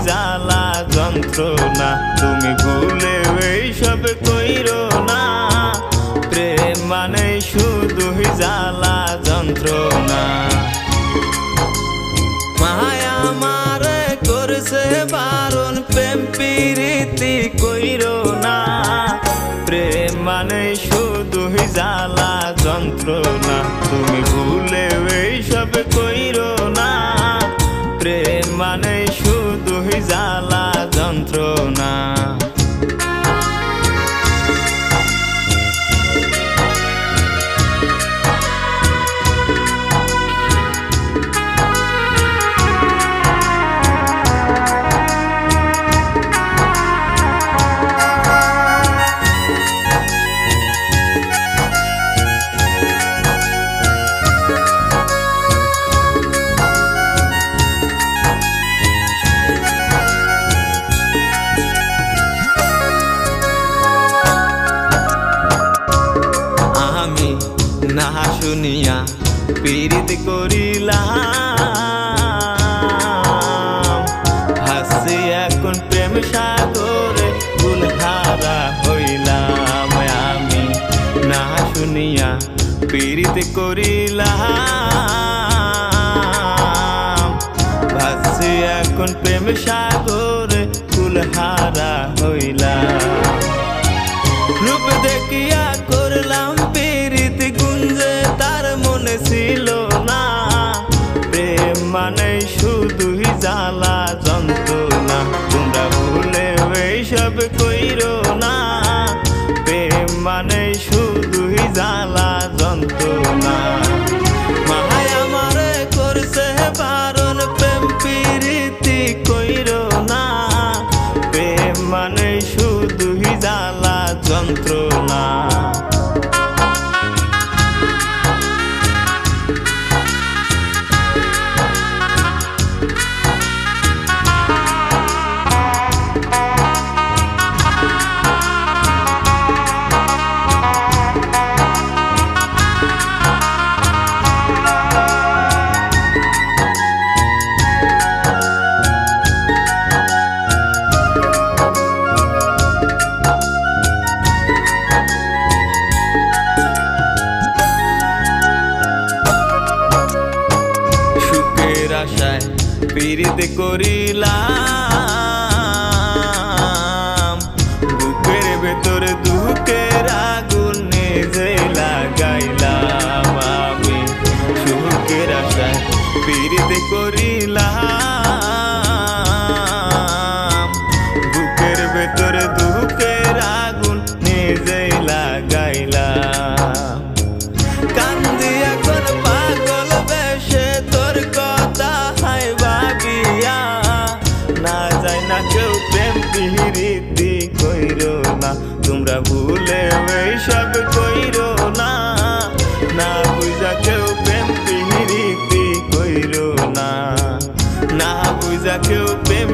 জ্বালা যন্ত্রণা তুমি ভুলে এইসব কইরো না। প্রেম মানে শুধুই জ্বালা যন্ত্রণা। মায়া আমারে করছে বারণ প্রেম প্রীতি কইরো না। প্রেম মানে শুধুই জ্বালা যন্ত্রণা তুমি ভুলে এইসব কইরো না। প্রেম মানে শুধুই জ্বালা যন্ত্রণা। না শুনিয়া পীড়িত করিলাম, হাসি এখন প্রেম সাগরে কুলহারা হইলাম। আমি না শুনিয়া পীড়িত করিলাম, হাসি এখন প্রেম সাগরে কুলহারা হইলাম। রূপ দেখিয়া করলাম পীড়িত গুঞ্জে তার মনে ছিল না। প্রেম মানে শুধুই জ্বালা যন্ত্রণা তোমরা ভুলে এইসব কইরো না। প্রেম মানে শুধুই জ্বালা যন্ত্রণা। মায়া আমারে করছে বারণ প্রেম প্রীতি কইরো না। প্রেম মানে শুধুই জ্বালা যন্ত্রণা। আশায় পীড়িত করিলাম, বুকের ভেতর দুঃখের আগুন নিজে লাগাইলাম। আমি সুখের আশায় পীড়িত করিলাম, বুকের ভেতর দুঃখের আগুন নিজে লাগাইলাম। কান্দি এখন পাগল বেশে তোর কথা হায় ভাবিয়া, না যায় না কেউ প্রেম প্রীতি কইরো না তোমরা ভুলে এইসব কইরো না। না বুঝা কেউ প্রেম প্রীতি কইরো না, না বুঝা কেউ প্রেম